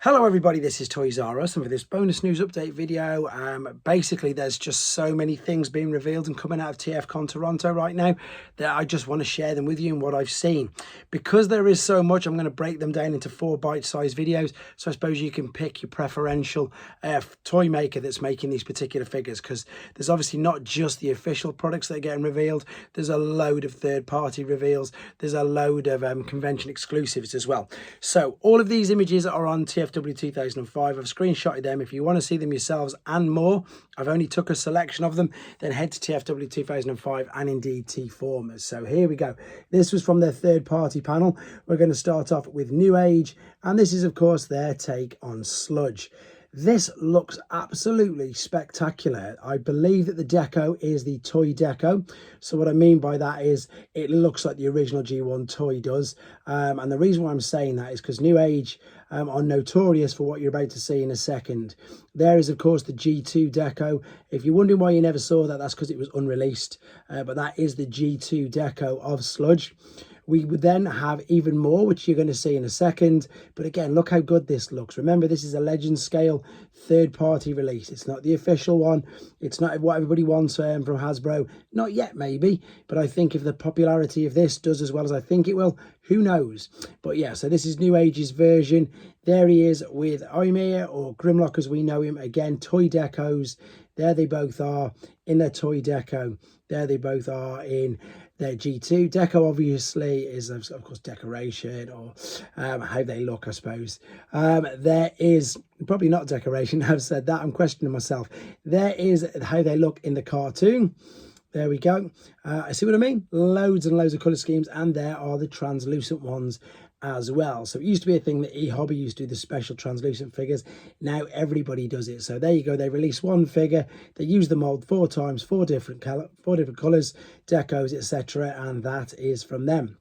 Hello everybody, this is Toys R Us, and for this bonus news update video, basically there's just so many things being revealed and coming out of tfcon Toronto right now that I just want to share them with you and what I've seen. Because there is so much, I'm going to break them down into 4 bite-sized videos, so I suppose you can pick your preferential toy maker that's making these particular figures, because there's obviously not just the official products that are getting revealed, there's a load of third-party reveals, there's a load of convention exclusives as well. So all of these images are on TFW 2005. I've screenshotted them. If you want to see them yourselves and more, I've only took a selection of them, then head to TFW 2005 and indeed T-Formers. So here we go. This was from their third-party panel. We're going to start off with Newage, and this is of course their take on Sludge. This looks absolutely spectacular. I believe that the deco is the toy deco. So what I mean by that is it looks like the original G1 toy does. And the reason why I'm saying that is because Newage are notorious for what you're about to see in a second. There is, of course, the G2 deco. If you're wondering why you never saw that, that's because it was unreleased. But that is the G2 deco of Sludge. We would then have even more, which you're going to see in a second. But again, look how good this looks. Remember, this is a legend scale third-party release. It's not the official one. It's not what everybody wants from Hasbro. Not yet, maybe. But I think if the popularity of this does as well as I think it will, who knows? But yeah, so this is Newage's version. There he is with Ymir, or Grimlock as we know him. Again, toy decos. There they both are in their toy deco. There they both are in their G2 deco. Obviously is of course decoration, or how they look, I suppose. There is probably not decoration. I've said that, I'm questioning myself. There is how they look in the cartoon. There we go. I see what I mean. Loads and loads of color schemes, and there are the translucent ones as well. So it used to be a thing that eHobby used to do, the special translucent figures. Now everybody does it. So there you go. They release one figure, they use the mold 4 times, 4 different colors, decos, etc., and that is from them.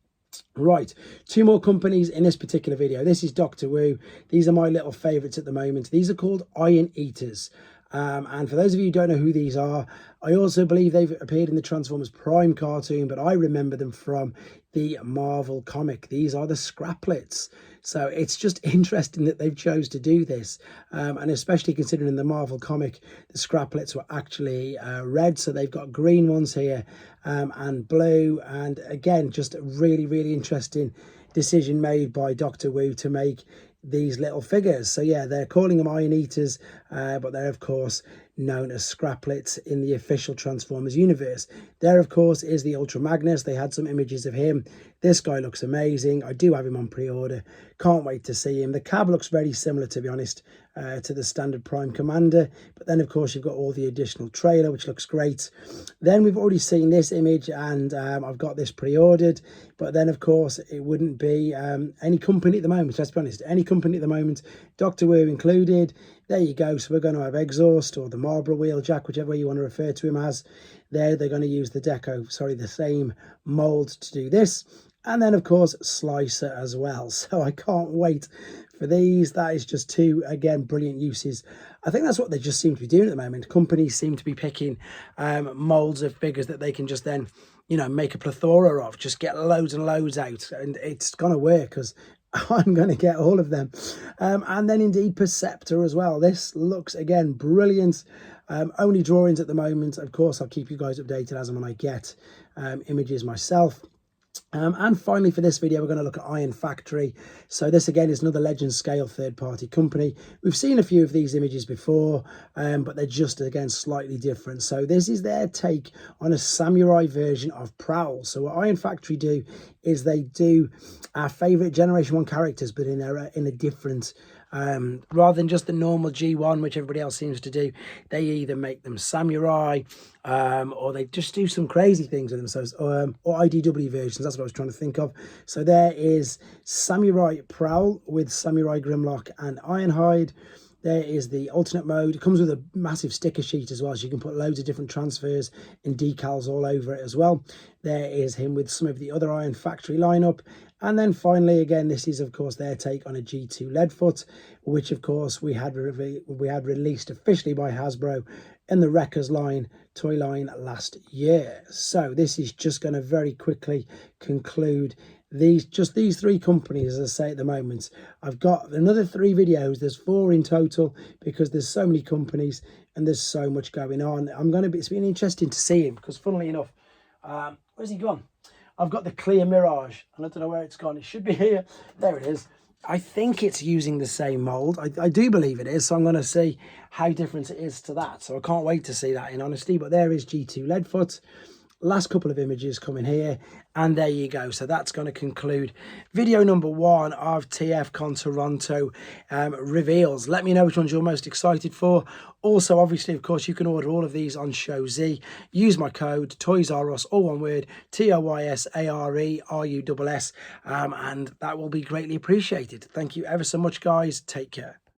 Right, 2 more companies in this particular video. This is Dr. Wu. These are my little favorites at the moment. These are called Iron Eaters. And for those of you who don't know who these are, I also believe they've appeared in the Transformers Prime cartoon, but I remember them from the Marvel comic. These are the Scraplets. So it's just interesting that they've chose to do this. And especially considering in the Marvel comic, the Scraplets were actually red. So they've got green ones here and blue. And again, just a really, really interesting decision made by Dr. Wu to make these little figures. So yeah, they're calling them Iron Eaters, but they're of course known as Scraplets in the official Transformers universe. There of course is the Ultra Magnus. They had some images of him. This guy looks amazing. I do have him on pre-order. Can't wait to see him. The cab looks very similar, to be honest, to the standard Prime Commander. But then of course you've got all the additional trailer, which looks great. Then we've already seen this image, and I've got this pre-ordered. But then of course it wouldn't be any company at the moment. Let's be honest, any company at the moment, Dr. Wu included. There you go. So we're going to have Exhaust, or the Marlboro Wheeljack, whichever way you want to refer to him as. There they're going to use the same mold to do this. And then of course Slicer as well. So I can't wait for these. That is just 2, again, brilliant uses. I think that's what they just seem to be doing at the moment. Companies seem to be picking molds of figures that they can just then, you know, make a plethora of, just get loads and loads out, and it's gonna work because I'm going to get all of them. And then indeed Perceptor as well. This looks, again, brilliant. Only drawings at the moment. Of course, I'll keep you guys updated as and when I get images myself. And finally for this video, we're going to look at Iron Factory. So this again is another legend scale third-party company. We've seen a few of these images before, but they're just again slightly different. So this is their take on a samurai version of Prowl. So what Iron Factory do is they do our favorite Generation 1 characters, but in a different rather than just the normal G1, which everybody else seems to do. They either make them samurai, or they just do some crazy things with themselves, or IDW versions. That's what I was trying to think of. So there is Samurai Prowl with Samurai Grimlock and Ironhide. There is the alternate mode. It comes with a massive sticker sheet as well, so you can put loads of different transfers and decals all over it as well. There is him with some of the other Iron Factory lineup. And then finally, again, this is of course their take on a G2 Leadfoot, which of course we had released officially by Hasbro in the Wreckers line, toy line last year. So this is just going to very quickly conclude just these 3 companies, as I say at the moment. I've got another 3 videos. There's 4 in total because there's so many companies and there's so much going on. It's been interesting to see him because, funnily enough, where's he gone? I've got the clear Mirage and I don't know where it's gone. It should be here. There it is. I think it's using the same mold. I do believe it is, so I'm going to see how different it is to that. So I can't wait to see that, in honesty. But there is G2 Leadfoot. Last couple of images coming here, and there you go. So that's going to conclude video number 1 of tfcon Toronto reveals. Let me know which ones you're most excited for. Also, obviously, of course, you can order all of these on Show Z. Use my code Toys R Us, all one word, TOYSARERUSS, and that will be greatly appreciated. Thank you ever so much, guys. Take care.